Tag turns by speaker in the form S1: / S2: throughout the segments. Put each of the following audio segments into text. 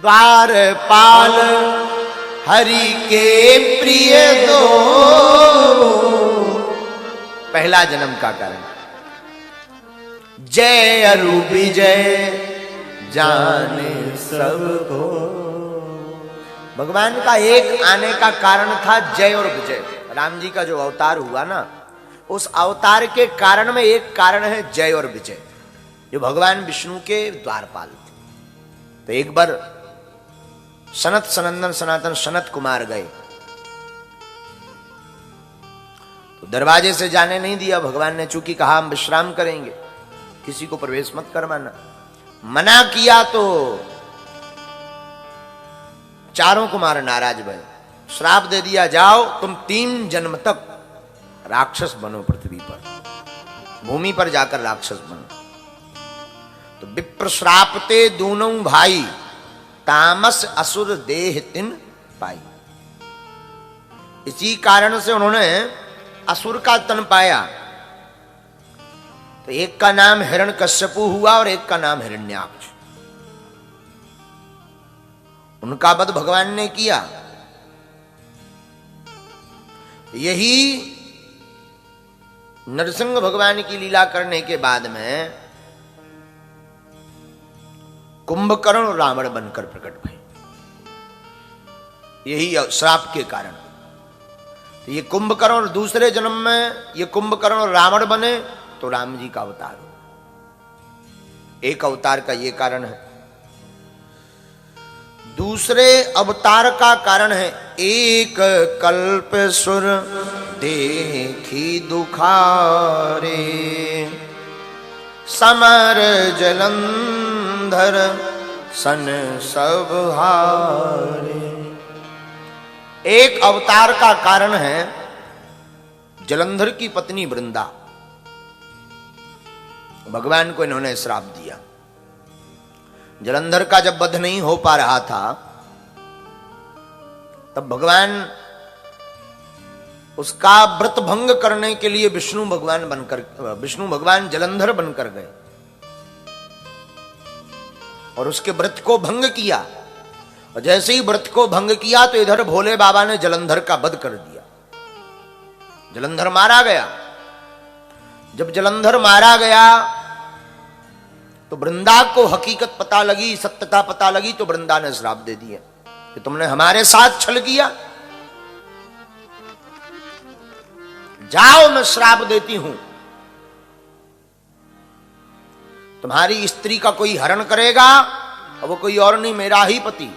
S1: द्वारपाल हरि के प्रिय दो। पहला जन्म का कारण। जय अरु विजय जाने सबको। भगवान का एक आने का कारण था जय और विजय। राम जी का जो अवतार हुआ ना, उस अवतार के कारण में एक कारण है जय और विजय, जो भगवान विष्णु के द्वारपाल थे। तो एक बार सनत सनंदन सनातन सनत कुमार गए, तो दरवाजे से जाने नहीं दिया। भगवान ने चूंकि कहा हम विश्राम करेंगे, किसी को प्रवेश मत करवाना, मना किया तो चारों कुमार नाराज भये, श्राप दे दिया, जाओ तुम 3 जन्म तक राक्षस बनो, पृथ्वी पर, भूमि पर जाकर राक्षस बनो। तो विप्र श्रापते दूनों भाई, तामस असुर देह तिन पाई। इसी कारण से उन्होंने असुर का तन पाया। तो एक का नाम हिरण्यकश्यपु हुआ और एक का नाम हिरण्याक्ष। उनका वध भगवान ने किया। यही नरसिंह भगवान की लीला करने के बाद में कुंभकर्ण और रावण बनकर प्रकट भये, यही श्राप के कारण। तो ये कुंभकर्ण और दूसरे जन्म में ये कुंभकर्ण और रावण बने तो राम जी का अवतार हो। एक अवतार का ये कारण है। दूसरे अवतार का कारण है एक कल्प सुर देखी दुखारे, समर जलंधर सन सब हारे। एक अवतार का कारण है जलंधर की पत्नी वृंदा। भगवान को इन्होंने श्राप दिया। जलंधर का जब वध नहीं हो पा रहा था, तब भगवान उसका व्रत भंग करने के लिए विष्णु भगवान जलंधर बनकर गए और उसके व्रत को भंग किया। और जैसे ही व्रत को भंग किया तो इधर भोले बाबा ने जलंधर का वध कर दिया। जलंधर मारा गया। जब जलंधर मारा गया तो वृंदा को हकीकत पता लगी, सत्यता पता लगी, तो वृंदा ने श्राप दे दिया कि तुमने हमारे साथ छल किया, जाओ मैं श्राप देती हूं, तुम्हारी स्त्री का कोई हरण करेगा और वो कोई और नहीं, मेरा ही पति,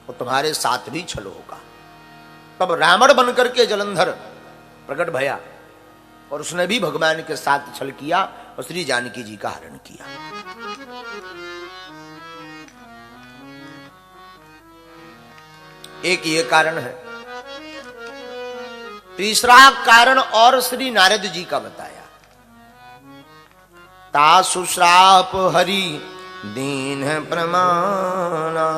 S1: और तुम्हारे साथ भी छल होगा। तब रावण बनकर के जलंधर प्रकट भया और उसने भी भगवान के साथ छल किया और श्री जानकी जी का हरण किया। एक ये कारण है। तीसरा कारण और श्री नारद जी का बताया। तासु श्राप हरि दीन प्रमाणा।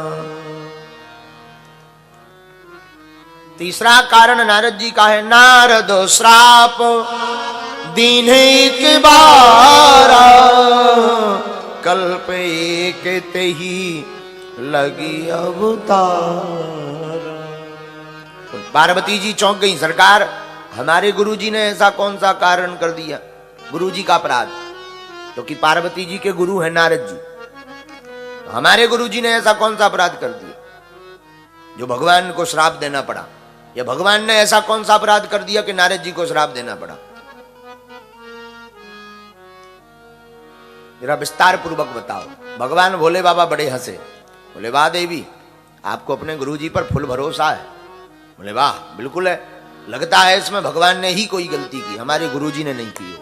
S1: तीसरा कारण नारद जी का है। नारद श्राप दीन एक बारा, कल्प एक तेहि लगी अवतार। तो पार्वती जी चौंक गई, सरकार हमारे गुरुजी ने ऐसा कौन सा कारण कर दिया? गुरुजी का अपराध, क्योंकि पार्वती जी के गुरु है नारद जी। तो हमारे गुरुजी ने ऐसा कौन सा अपराध कर दिया जो भगवान को श्राप देना पड़ा? या भगवान ने ऐसा कौन सा अपराध कर दिया कि नारद जी को श्राप देना पड़ा? जरा विस्तार पूर्वक बताओ। भगवान भोले बाबा बड़े हंसे, बोले वाह देवी, आपको अपने गुरुजी पर फुल भरोसा है। बोले वाह, बिल्कुल है, लगता है इसमें भगवान ने ही कोई गलती की, हमारे गुरुजी ने नहीं की हो।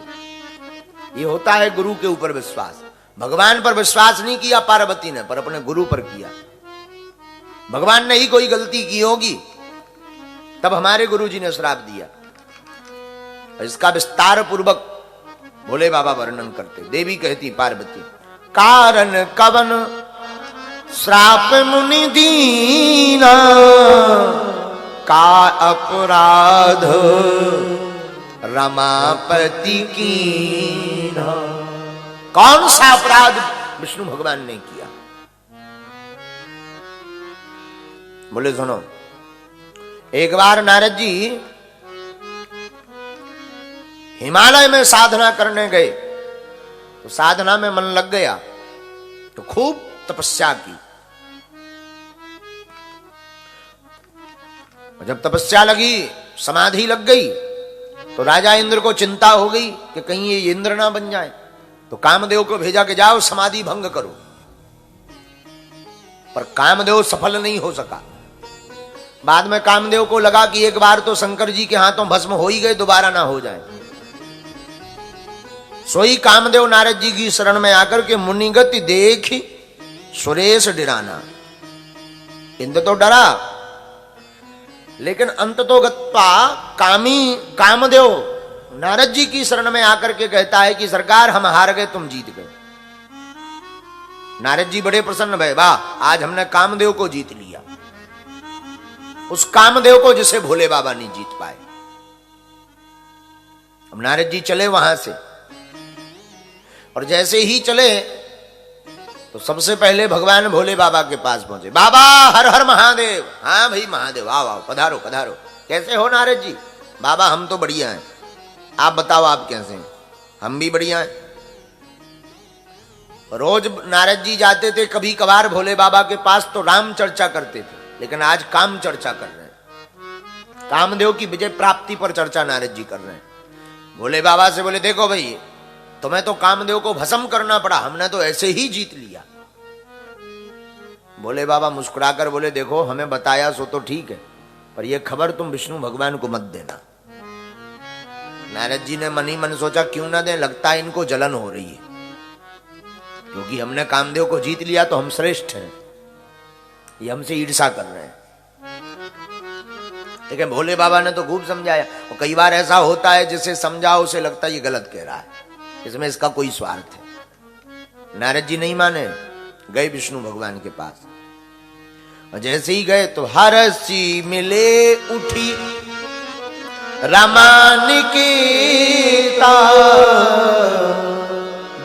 S1: ये होता है गुरु के ऊपर विश्वास। भगवान पर विश्वास नहीं किया पार्वती ने, पर अपने गुरु पर किया। भगवान ने ही कोई गलती की होगी, तब हमारे गुरुजी ने श्राप दिया। इसका विस्तार पूर्वक भोले बाबा वर्णन करते। देवी कहती पार्वती, कारण कवन श्राप मुनि दीना, का अपराध रमापति कीना। कौन सा अपराध विष्णु भगवान ने किया। बोले सुनो, एक बार नारद जी हिमालय में साधना करने गए, तो साधना में मन लग गया, तो खूब तपस्या की। जब तपस्या लगी, समाधि लग गई, तो राजा इंद्र को चिंता हो गई कि कहीं ये इंद्र ना बन जाए। तो कामदेव को भेजा कि जाओ समाधि भंग करो, पर कामदेव सफल नहीं हो सका। बाद में कामदेव को लगा कि एक बार तो शंकर जी के हाथों भस्म हो ही गए, दोबारा ना हो जाए। सोई कामदेव नारद जी की शरण में आकर के मुनिगति देखी सुरेश डराना। इंद्र तो डरा, लेकिन अंत तो गत्वा कामदेव नारद जी की शरण में आकर के कहता है कि सरकार हम हार गए, तुम जीत गए। नारद जी बड़े प्रसन्न भय, वाह आज हमने कामदेव को जीत लिया, उस कामदेव को जिसे भोले बाबा नहीं जीत पाए। अब नारद जी चले वहां से, और जैसे ही चले तो सबसे पहले भगवान भोले बाबा के पास पहुंचे। बाबा हर हर महादेव। हाँ भाई महादेव, आओ आओ, पधारो पधारो। कैसे हो नारद जी? बाबा हम तो बढ़िया हैं, आप बताओ आप कैसे हैं? हम भी बढ़िया हैं। रोज नारद जी जाते थे कभी कभार भोले बाबा के पास, तो राम चर्चा करते थे, लेकिन आज काम चर्चा कर रहे हैं। कामदेव की विजय प्राप्ति पर चर्चा नारद जी कर रहे हैं। भोले बाबा से बोले देखो भाई, तुम्हें तो कामदेव को भस्म करना पड़ा, हमने तो ऐसे ही जीत लिया। भोले बाबा मुस्कुराकर बोले देखो हमें बताया सो तो ठीक है, पर यह खबर तुम विष्णु भगवान को मत देना। नारद जी ने मन ही मन सोचा क्यों ना दे, लगता है इनको जलन हो रही है, क्योंकि हमने कामदेव को जीत लिया तो हम श्रेष्ठ हैं, ये हमसे ईर्ष्या कर रहे हैं। लेकिन भोले बाबा ने तो खूब समझाया, और कई बार ऐसा होता है जिसे समझाओ उसे लगता है ये गलत कह रहा है, इसमें इसका कोई स्वार्थ है। नारद जी नहीं माने, गए विष्णु भगवान के पास, और जैसे ही गए तो हरसी मिले उठी रामानिकेता,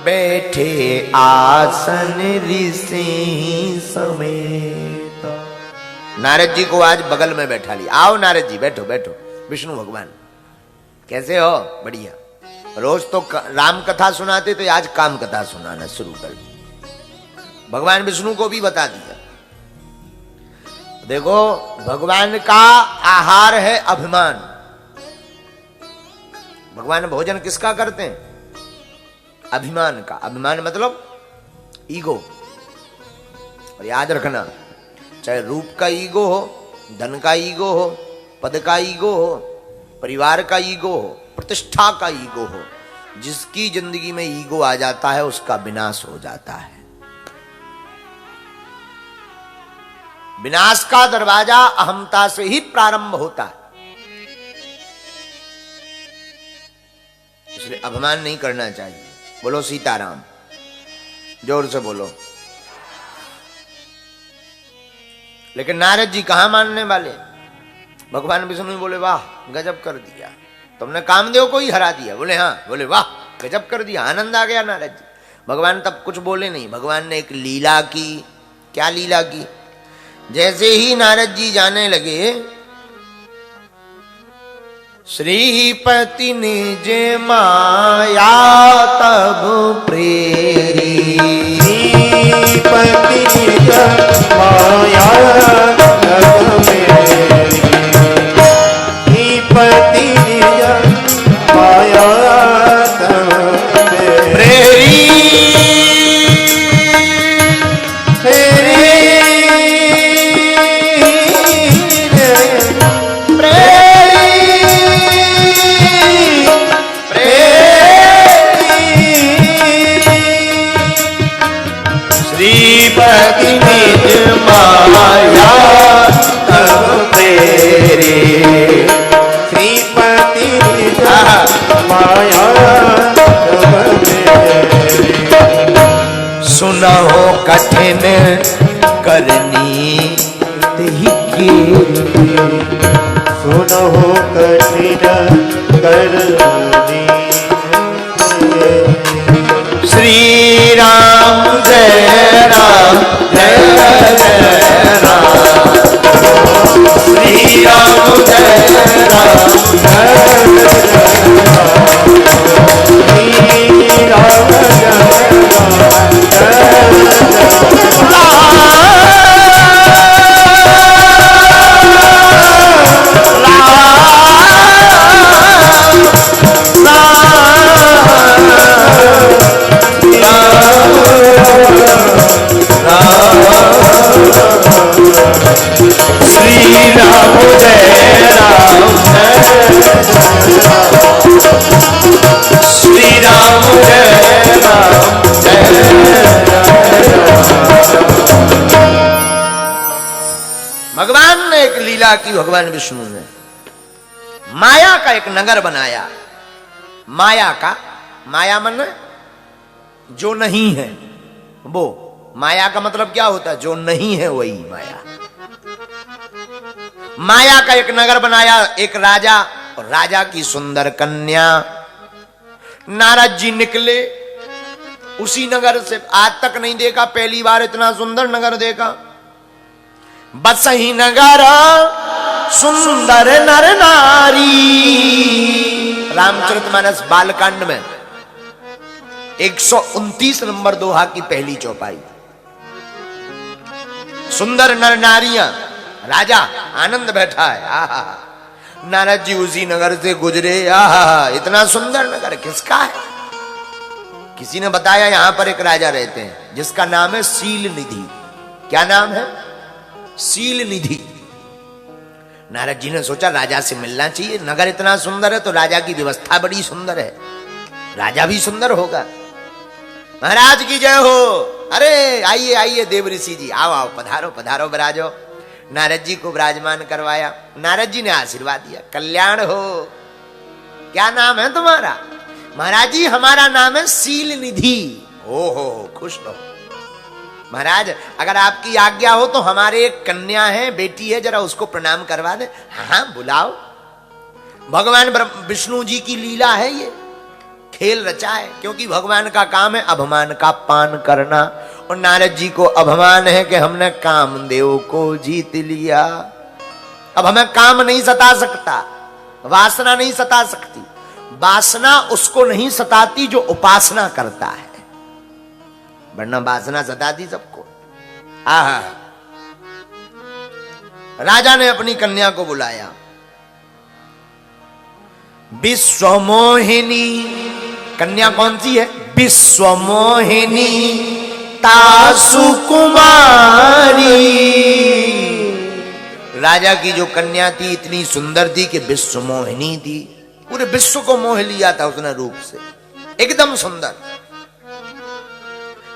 S1: बैठे आसन ऋषि समेत। नारद जी को आज बगल में बैठा लिया, आओ नारद जी बैठो बैठो। विष्णु भगवान कैसे हो? बढ़िया। रोज तो राम कथा सुनाते थे, आज काम कथा सुनाना शुरू कर दी। भगवान विष्णु को भी बता दिया, देखो भगवान का आहार है अभिमान। भगवान भोजन किसका करते हैं? अभिमान का। अभिमान मतलब ईगो। और याद रखना, चाहे रूप का ईगो हो, धन का ईगो हो, पद का ईगो हो, परिवार का ईगो हो, प्रतिष्ठा का ईगो हो, जिसकी जिंदगी में ईगो आ जाता है उसका विनाश हो जाता है। विनाश का दरवाजा अहंता से ही प्रारंभ होता है, इसलिए अभिमान नहीं करना चाहिए। बोलो सीताराम, जोर से बोलो। लेकिन नारद जी कहां मानने वाले? भगवान विष्णु बोले वाह गजब कर दिया, तुमने कामदेव को ही हरा दिया। बोले हाँ। बोले वाह गजब कर दिया, आनंद आ गया नारद जी। भगवान तब कुछ बोले नहीं, भगवान ने एक लीला की। क्या लीला की? जैसे ही नारद जी जाने लगे, श्रीपति निज माया तब प्रेरी। श्रीपति निज माया तब प्रेरी। श्रीपति निज माया तब प्रेरी। श्रीपति निज माया तब प्रेरे। श्रीपति निज माया तब प्रेरे। सुनहो कठिन करनी तेहि कीर्ति। सुनहो कठिन करनी। श्री राम जय भगवान ने एक लीला की, भगवान विष्णु ने माया का एक नगर बनाया। माया का, माया मन जो नहीं है वो, माया का मतलब क्या होता है? जो नहीं है वही माया। माया का एक नगर बनाया, एक राजा और राजा की सुंदर कन्या। नारद जी निकले उसी नगर से, आज तक नहीं देखा, पहली बार इतना सुंदर नगर देखा। बसही नगर सुंदर नर नारी, रामचरितमानस बालकांड में 129 नंबर दोहा की पहली चौपाई। सुंदर नर नारियां, राजा आनंद बैठा है। आहा, नारद जी उसी नगर से गुजरे। आहा, इतना सुंदर नगर किसका है? किसी ने बताया यहां पर एक राजा रहते हैं जिसका नाम है सील निधि। क्या नाम है? सील निधि। नारद जी ने सोचा राजा से मिलना चाहिए, नगर इतना सुंदर है तो राजा की व्यवस्था बड़ी सुंदर है, राजा भी सुंदर होगा। महाराज की जय हो। अरे आइए आइए देव ऋषि जी, आओ आओ, पधारो पधारो, विराजो। नारद जी को विराजमान करवाया। नारद जी ने आशीर्वाद दिया, कल्याण हो। क्या नाम है तुम्हारा? महाराज जी हमारा नाम है सील निधि। ओहो, खुश रहो। महाराज अगर आपकी आज्ञा हो तो हमारे एक कन्या है, बेटी है, जरा उसको प्रणाम करवा दे। हाँ बुलाओ। भगवान विष्णु जी की लीला है ये, खेल रचा है, क्योंकि भगवान का काम है अभिमान का पान करना। और नारद जी को अभिमान है कि हमने कामदेव को जीत लिया। अब हमें काम नहीं सता सकता, वासना नहीं सता सकती। वासना उसको नहीं सताती जो उपासना करता है, वरना वासना सताती सबको। आहा, राजा ने अपनी कन्या को बुलाया। विश्वमोहिनी, कन्या कौन सी है? विश्वमोहिनी तासु कुमारी। राजा की जो कन्या थी इतनी सुंदर थी कि विश्वमोहिनी थी, पूरे विश्व को मोह लिया था उसने रूप से, एकदम सुंदर।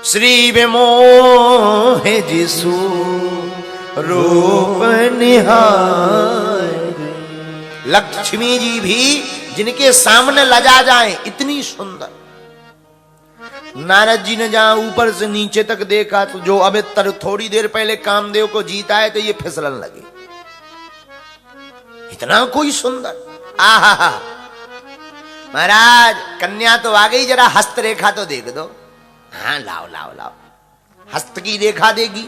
S1: श्री विमोह जिसु रूप निहार। लक्ष्मी जी भी जिनके सामने लजा जाएं, इतनी सुंदर। नारद जी ने जहां ऊपर से नीचे तक देखा तो जो अभी थोड़ी देर पहले कामदेव को जीता है तो ये फिसलन लगे, इतना कोई सुंदर। आहा, महाराज कन्या तो आ गई, जरा हस्त रेखा तो देख दो। हाँ लाओ लाओ लाओ, हस्त की रेखा देगी।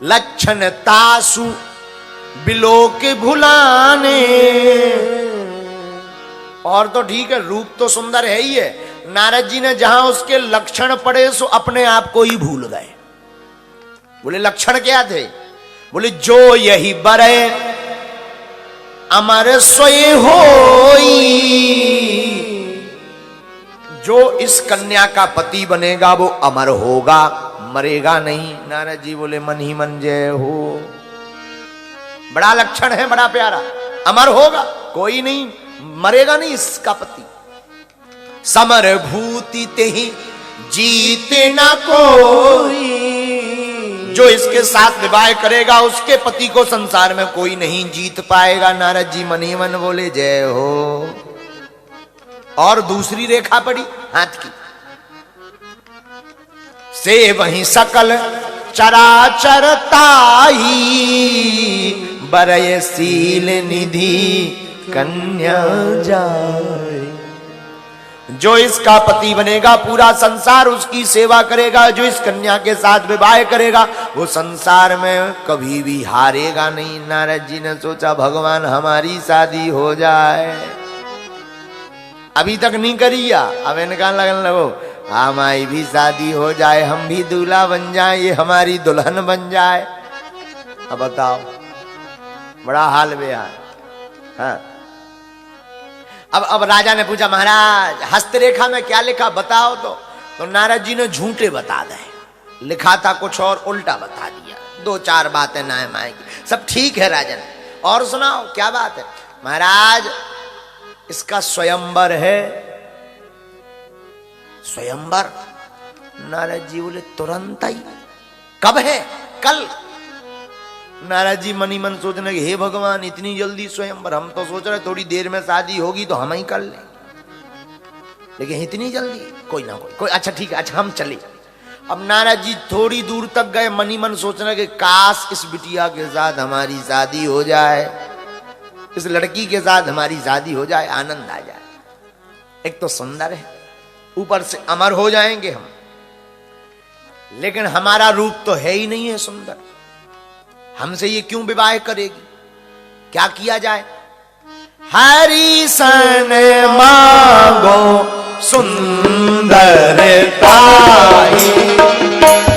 S1: लक्षण तासु बिलोक भुलाने। और तो ठीक है, रूप तो सुंदर है ही है। नारद जी ने जहां उसके लक्षण पड़े सो अपने आप को ही भूल गए। बोले लक्षण क्या थे? बोले जो यही बरे अमर सोए होई। जो इस कन्या का पति बनेगा वो अमर होगा, मरेगा नहीं। नारद जी बोले मन ही मन जय हो। बड़ा लक्षण है, बड़ा प्यारा। अमर होगा, कोई नहीं मरेगा नहीं इसका पति। समर भूति ते ही जीते ना कोई। जो इसके साथ विवाह करेगा उसके पति को संसार में कोई नहीं जीत पाएगा। नारद जी मन ही मन बोले जय हो। और दूसरी रेखा पड़ी हाथ की, से वहीं सकल चराचर ताई। बरय सील निधि कन्या जाए। जो इसका पति बनेगा पूरा संसार उसकी सेवा करेगा, जो इस कन्या के साथ विवाह करेगा वो संसार में कभी भी हारेगा नहीं। नारद जी ने सोचा भगवान हमारी शादी हो जाए, अभी तक नहीं करिया, अब इनका लगन लगो हमारी भी शादी हो जाए, हम भी दूल्हा बन जाए, ये हमारी दुल्हन बन जाए। अब बताओ बड़ा हाल बेहाल। हाँ। अब राजा ने पूछा महाराज हस्तरेखा में क्या लिखा बताओ तो नारद जी ने झूठे बता दे, लिखा था कुछ और उल्टा बता दिया, दो चार बातें नाय माय की। सब ठीक है राजन, और सुनाओ क्या बात है? महाराज इसका स्वयंवर है। स्वयंवर? नारद जी बोले तुरंत ही? कब है? कल। नारद जी मनी मन सोचने लगे हे भगवान इतनी जल्दी स्वयंवर, हम तो सोच रहे थोड़ी देर में शादी होगी तो हम ही कर लें, लेकिन इतनी जल्दी? कोई ना कोई अच्छा ठीक है, अच्छा हम चले। अब नारद जी थोड़ी दूर तक गए, मनी मन सोचने लगे काश इस बिटिया के साथ हमारी शादी हो जाए, इस लड़की के साथ हमारी शादी हो जाए, आनंद आ जाए। एक तो सुंदर है, ऊपर से अमर हो जाएंगे हम, लेकिन हमारा रूप तो है ही नहीं है सुंदर, हमसे ये क्यों विवाह करेगी? क्या किया जाए? हरि सन मांगो सुंदरताई,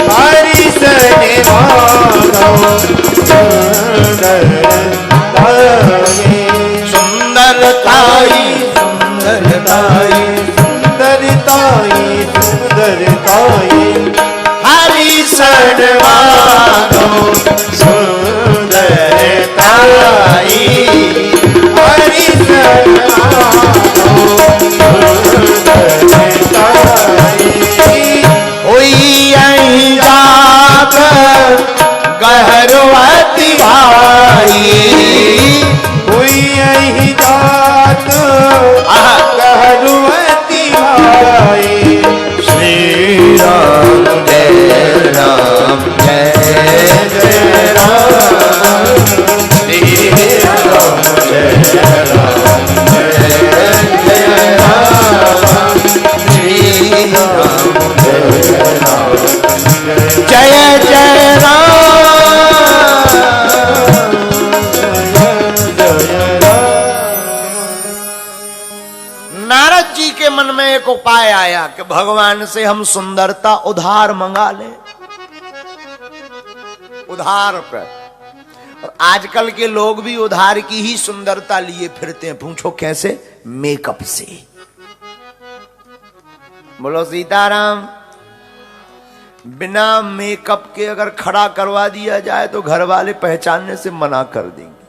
S2: हरि सन मांगो सुंदरताई,
S1: सुंदरताई
S2: सुंदरताई सुंदरताई सुंदरताई,
S1: हरि सन मांगो
S2: सुंदरताई, हरि सन मांगो सुंदरताई।
S1: हुई यही जात गहरवती भाई,
S2: हुई यही जात गहरवती भाई,
S1: श्री राम जय राम जय
S2: जय राम,
S1: श्री राम
S2: जय राम, जय राम,
S1: श्री राम
S2: जय राम,
S1: जय जय राम। नारद जी के मन में एक उपाय आया कि भगवान से हम सुंदरता उधार मंगा ले, उधार पर। और आजकल के लोग भी उधार की ही सुंदरता लिए फिरते हैं। पूछो कैसे? मेकअप से। बोलो सीताराम। बिना मेकअप के अगर खड़ा करवा दिया जाए तो घर वाले पहचानने से मना कर देंगे।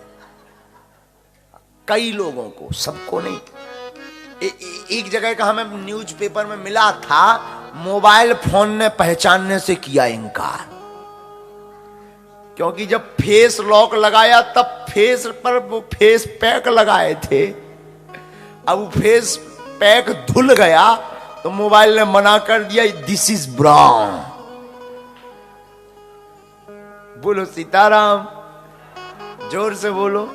S1: कई लोगों को, सबको नहीं। एक जगह का हमें न्यूज़पेपर में मिला था, मोबाइल फोन ने पहचानने से किया इनकार, क्योंकि जब फेस लॉक लगाया तब फेस पर वो फेस पैक लगाए थे, अब वो फेस पैक धुल गया तो मोबाइल ने मना कर दिया, दिस इज ब्राउन। बोलो सीताराम, जोर से बोलो।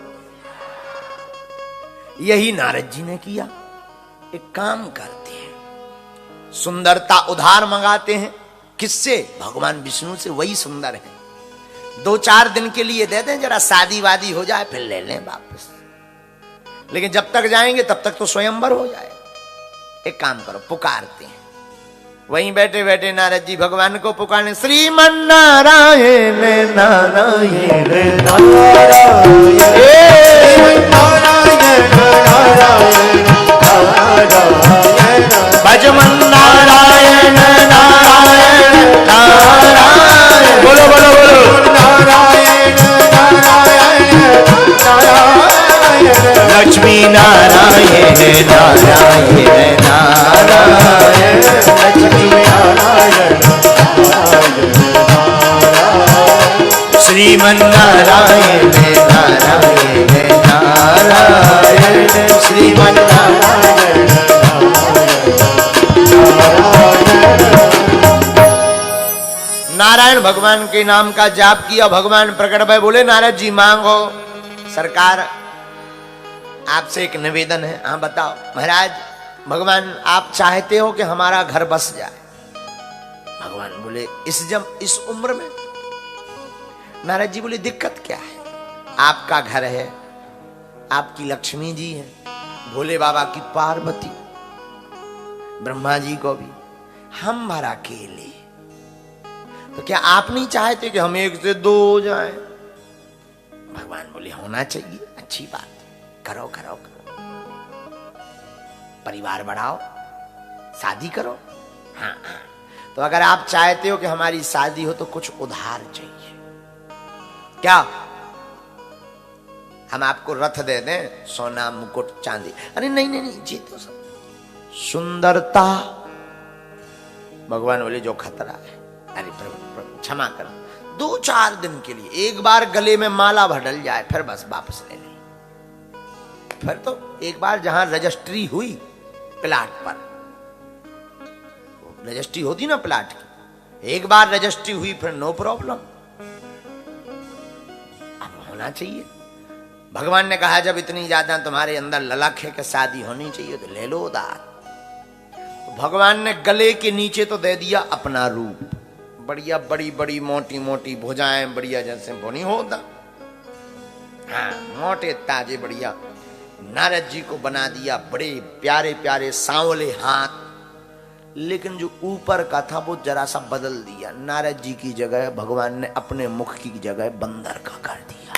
S1: यही नारद जी ने किया। एक काम करते हैं, सुंदरता उधार मंगाते हैं। किससे? भगवान विष्णु से। वही सुंदर है। 2-4 दिन के लिए दे दें, जरा शादी वादी हो जाए फिर ले लें वापस, लेकिन जब तक जाएंगे तब तक तो स्वयंवर हो जाए। एक काम करो, पुकारते हैं। वहीं बैठे बैठे नारद जी भगवान को पुकारने, श्रीमन नारायण नारायण भजमन नारायण नारायण नारायण। बोलो बोलो बोलो।
S2: नारायण नारायण नारायण,
S1: लक्ष्मी नारायण नारायण नारायण,
S2: लक्ष्मी नारायण
S1: श्रीमन नारायण नारायण नारायण, श्रीमन नारायण। नारायण भगवान के नाम का जाप किया। भगवान प्रकट भय, बोले नारद जी मांगो। सरकार आपसे एक निवेदन है। हाँ बताओ। महाराज भगवान आप चाहते हो कि हमारा घर बस जाए। भगवान बोले इस उम्र में? नारद जी बोले दिक्कत क्या है, आपका घर है, आपकी लक्ष्मी जी है, भोले बाबा की पार्वती, ब्रह्मा जी को भी, हम भर अकेले, तो क्या आप नहीं चाहते कि हम 1 से 2 हो जाए? भगवान बोले होना चाहिए, अच्छी बात, करो करो करो, परिवार बढ़ाओ, शादी करो। हाँ हाँ, तो अगर आप चाहते हो कि हमारी शादी हो तो कुछ उधार चाहिए। क्या? हम आपको रथ दे दें, सोना मुकुट चांदी? अरे नहीं नहीं नहीं, जी तो सब सुंदरता। भगवान बोले जो खतरा है, अरे प्रभु क्षमा करो, 2-4 दिन के लिए एक बार गले में माला भर जाए, फिर बस वापस ले ले। फिर तो एक बार जहां रजिस्ट्री हुई प्लाट पर, रजिस्ट्री होती ना प्लाट की, एक बार रजिस्ट्री हुई फिर नो प्रॉब्लम, अब होना चाहिए। भगवान ने कहा जब इतनी ज्यादा तुम्हारे अंदर ललक है कि शादी होनी चाहिए तो ले लो उधार। तो भगवान ने गले के नीचे तो दे दिया अपना रूप, बढ़िया बड़ी बड़ी मोटी मोटी भुजाएं, बढ़िया जैसे बोनी होता, हाँ मोटे ताजे बढ़िया। नारद जी को बना दिया बड़े प्यारे प्यारे सांवले हाथ, लेकिन जो ऊपर का था वो जरा सा बदल दिया। नारद जी की जगह भगवान ने अपने मुख की जगह बंदर का कर दिया,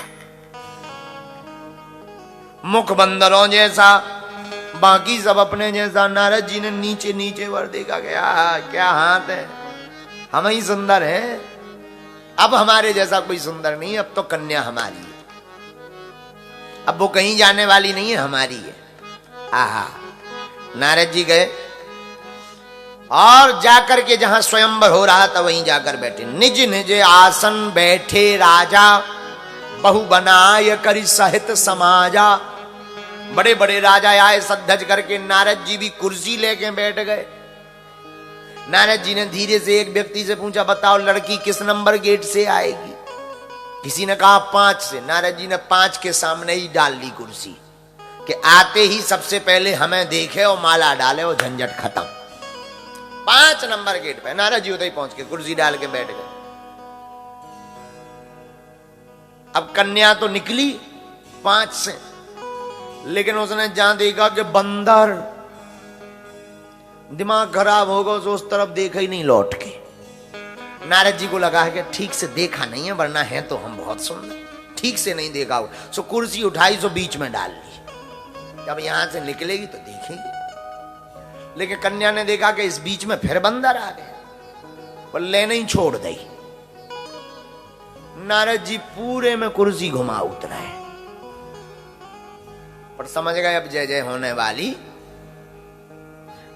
S1: मुख बंदरों जैसा, बाकी सब अपने जैसा। नारद जी ने नीचे नीचे वर देखा, गया क्या हाथ है, हम ही सुंदर हैं, अब हमारे जैसा कोई सुंदर नहीं, अब तो कन्या हमारी है, अब वो कहीं जाने वाली नहीं है, हमारी है। आहा, नारद जी गए और जाकर के जहां स्वयंवर हो रहा था वहीं जाकर बैठे। निज निज आसन बैठे राजा, बहु बनाय करि सहित समाजा। बड़े बड़े राजा आए सद्धज करके, नारद जी भी कुर्सी लेके बैठ गए। नारद जी ने धीरे से एक व्यक्ति से पूछा, बताओ लड़की किस नंबर गेट से आएगी? किसी ने कहा 5 से। नारद जी ने 5 के सामने ही डाल ली कुर्सी, कि आते ही सबसे पहले हमें देखे और माला डाले और झंझट खत्म। 5 नंबर गेट पे नारद जी उधर ही पहुंच के कुर्सी डाल के बैठ गए। अब कन्या तो निकली 5 से, लेकिन उसने जहां देखा कि बंदर, दिमाग खराब होगा, तो उस तरफ देखा ही नहीं लौट के। नारद जी को लगा है कि ठीक से देखा नहीं है, वरना है तो हम बहुत सुंदर, ठीक से नहीं देखा हो। सो कुर्सी उठाई, सो बीच में डाल ली, जब यहां से निकलेगी तो देखेगी। लेकिन कन्या ने देखा कि इस बीच में फिर बंदर आ गए, पर ले नहीं छोड़ दी। नारद जी पूरे में कुर्सी घुमा उतरे, पर समझ गए अब जय जय होने वाली।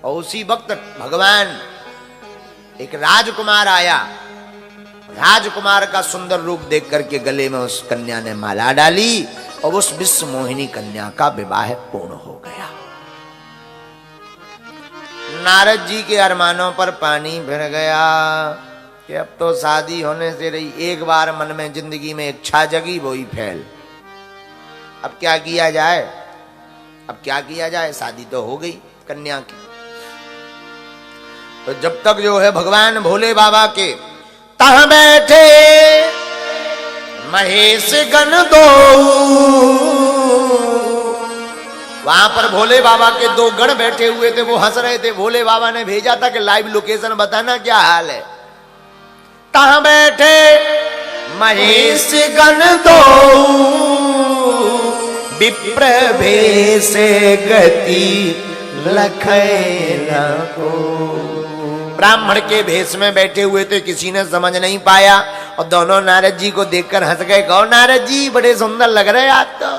S1: और उसी वक्त भगवान, एक राजकुमार आया, राजकुमार का सुंदर रूप देख करके गले में उस कन्या ने माला डाली, और उस विश्व मोहिनी कन्या का विवाह पूर्ण हो गया। नारद जी के अरमानों पर पानी फिर गया कि अब तो शादी होने से रही। एक बार मन में जिंदगी में इच्छा जगी, वो ही फैल। अब क्या किया जाए, अब क्या किया जाए, शादी तो हो गई कन्या की। तो जब तक जो है भगवान भोले बाबा के तहाँ बैठे महेश गण दो, वहां पर भोले बाबा के 2 गण बैठे हुए थे, वो हंस रहे थे। भोले बाबा ने भेजा था कि लाइव लोकेशन बताना क्या हाल है। तहाँ बैठे महेश गण दो, विप्र भेष गति लखै न को। ब्राह्मण के भेष में बैठे हुए थे, किसी ने समझ नहीं पाया, और दोनों नारद जी को देखकर हंस गए। कहो नारद जी बड़े सुंदर लग रहे आज तो।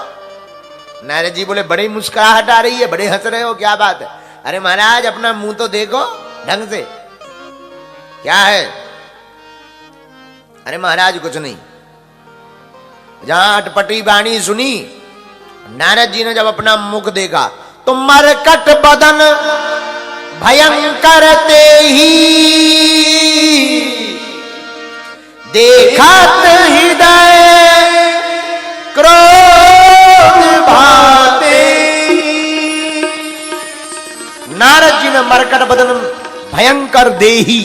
S1: नारद जी बोले बड़ी मुस्कुराहट आ रही है, बड़े हंस रहे हो, क्या बात है? अरे महाराज अपना मुंह तो देखो ढंग से, क्या है? अरे महाराज कुछ नहीं। जहां अटपटी वाणी सुनी, नारद जी ने जब अपना मुख देखा तो मरकट बदन भयंकर ते ही, देखत हृदय क्रोध भाते। भगवान मरकट बदन भयंकर देही,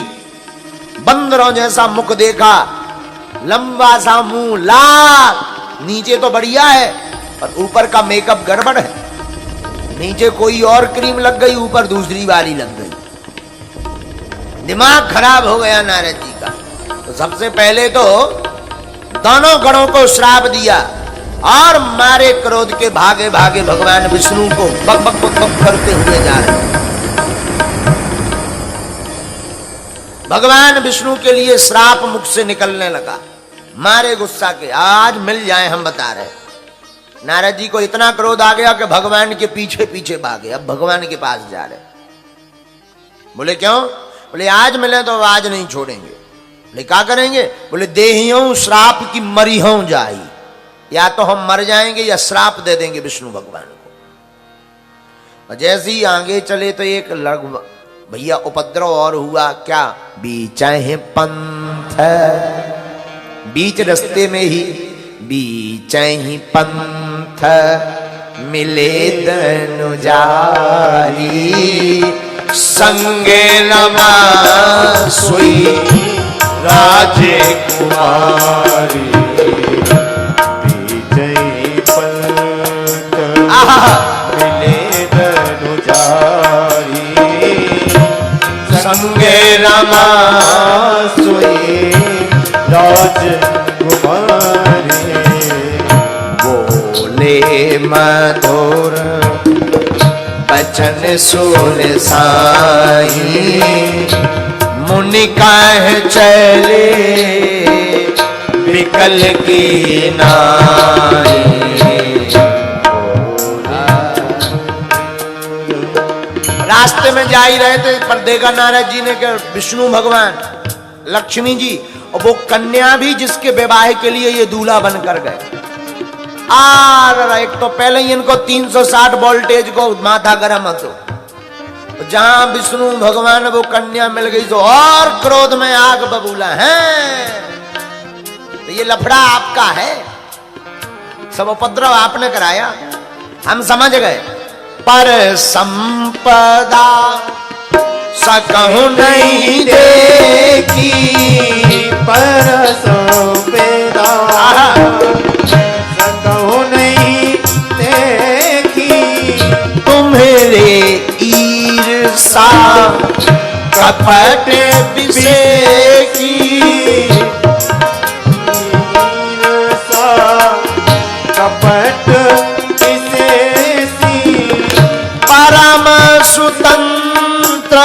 S1: बंदरों जैसा मुख देखा, लंबा सा मुंह, लाल, नीचे तो बढ़िया है पर ऊपर का मेकअप गड़बड़ है। नीचे कोई और क्रीम लग गई, ऊपर दूसरी वाली लग गई। दिमाग खराब हो गया नारद जी का। तो सबसे पहले तो दोनों गणों को श्राप दिया और मारे क्रोध के भागे भागे भगवान विष्णु को बक बक बक बक करते हुए जा रहे। भगवान विष्णु के लिए श्राप मुख से निकलने लगा, मारे गुस्सा के, आज मिल जाए हम बता रहे। नारद जी को इतना क्रोध आ गया कि भगवान के पीछे पीछे भागे, अब भगवान के पास जा रहे। बोले क्यों? बोले आज मिले तो आज नहीं छोड़ेंगे। बोले क्या करेंगे? बोले देहियों श्राप की मरिहों जाई, या तो हम मर जाएंगे या श्राप दे देंगे विष्णु भगवान को। और जैसे ही आगे चले तो एक भैया उपद्रव और हुआ। क्या? बीच है पंथ, बीच रास्ते में ही बीच ही पंथ, मिले दनुजारी, संगे नमा सुई
S2: राजे कुमारी, विजयी पंथ मिले धनुजारी,
S1: संगे रमा
S2: सोई राजकुमारी।
S1: बोले मधुर बचन सुन साई, मुनि काहे चले विकल की नाई। रास्ते में जा ही रहे थे पर देखा नारद जी ने कि विष्णु भगवान, लक्ष्मी जी और वो कन्या भी जिसके विवाह के लिए ये दूल्हा बनकर गए। एक तो पहले ही इनको 360 वोल्टेज को माथा गर्म हो, तो जहां विष्णु भगवान वो कन्या मिल गई तो और क्रोध में आग बबूला है। तो ये लफड़ा आपका है, सब उपद्रव आपने कराया, हम समझ गए। पर संपदा सकहु नहीं देखी,
S2: पर संपदा सकहु नहीं देखी,
S1: तुम्हारे ईर्षा कपट विषेकी,
S2: ईर्षा कपट विशेषी,
S1: परम स्वतंत्र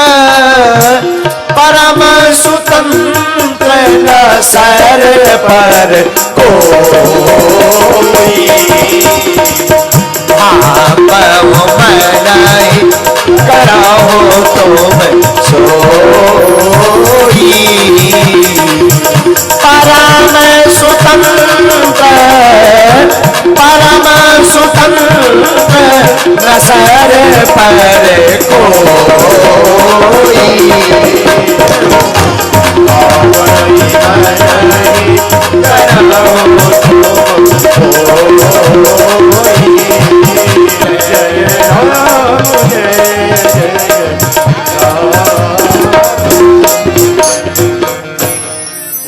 S1: न सर पर कोई, आप मनाई कराओ तुम सोई, परम स्वतंत्र न सर पर कोई,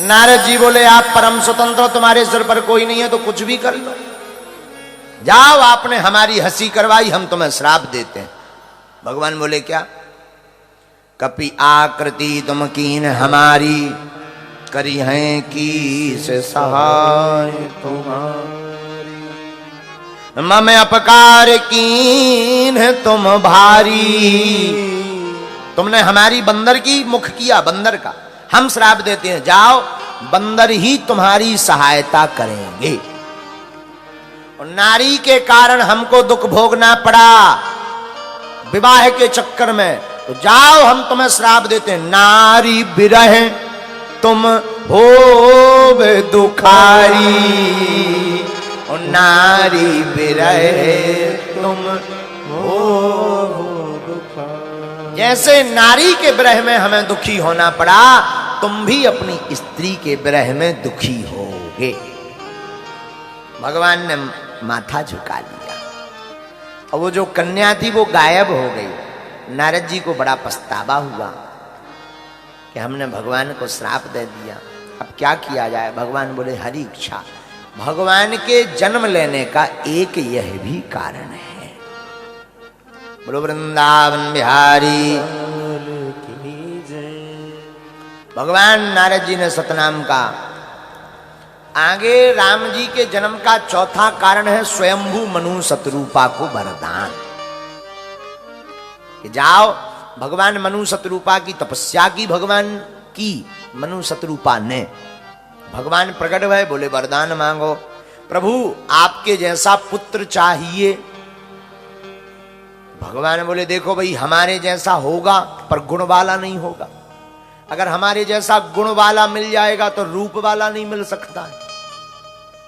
S1: नारद जी बोले आप परम स्वतंत्र, तुम्हारे सिर पर कोई नहीं है तो कुछ भी कर लो, जाओ, आपने हमारी हंसी करवाई, हम तुम्हें श्राप देते हैं। भगवान बोले क्या? कपि आकृति तुम कीन हमारी, करी हैं की से सहाय तुम्हारी, मम अपकार कीन तुम भारी, तुमने हमारी बंदर की मुख किया, बंदर का, हम श्राप देते हैं, जाओ बंदर ही तुम्हारी सहायता करेंगे। और नारी के कारण हमको दुख भोगना पड़ा विवाह के चक्कर में, तो जाओ हम तुम्हें श्राप देते हैं, नारी बिरह तुम हो दुखारी, और नारी बिरह तुम हो दुखारी। जैसे नारी के विरह में हमें दुखी होना पड़ा, तुम भी अपनी स्त्री के विरह में दुखी होगे। भगवान ने माथा झुका लिया और वो जो कन्या थी वो गायब हो गई। नारद जी को बड़ा पछतावा हुआ कि हमने भगवान को श्राप दे दिया, अब क्या किया जाए। भगवान बोले हरि इच्छा, भगवान के जन्म लेने का एक यह भी कारण है। बोलो वृंदावन बिहारी। भगवान नारद जी ने सतनाम का। आगे राम जी के जन्म का चौथा कारण है स्वयंभू मनु शतरूपा को वरदान कि जाओ। भगवान मनु शतरूपा की तपस्या की, भगवान की मनु शतरूपा ने। भगवान प्रकट भय, बोले वरदान मांगो। प्रभु आपके जैसा पुत्र चाहिए। भगवान बोले देखो भाई, हमारे जैसा होगा पर गुण वाला नहीं होगा। अगर हमारे जैसा गुण वाला मिल जाएगा तो रूप वाला नहीं मिल सकता है।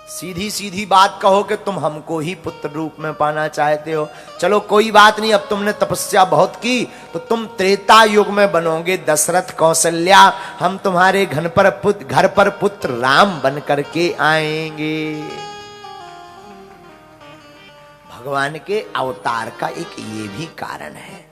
S1: सीधी सीधी बात कहो कि तुम हमको ही पुत्र रूप में पाना चाहते हो, चलो कोई बात नहीं, अब तुमने तपस्या बहुत की तो तुम त्रेता युग में बनोगे दशरथ कौशल्या, हम तुम्हारे घर पर पुत्र राम बन करके आएंगे। भगवान के अवतार का एक ये भी कारण है।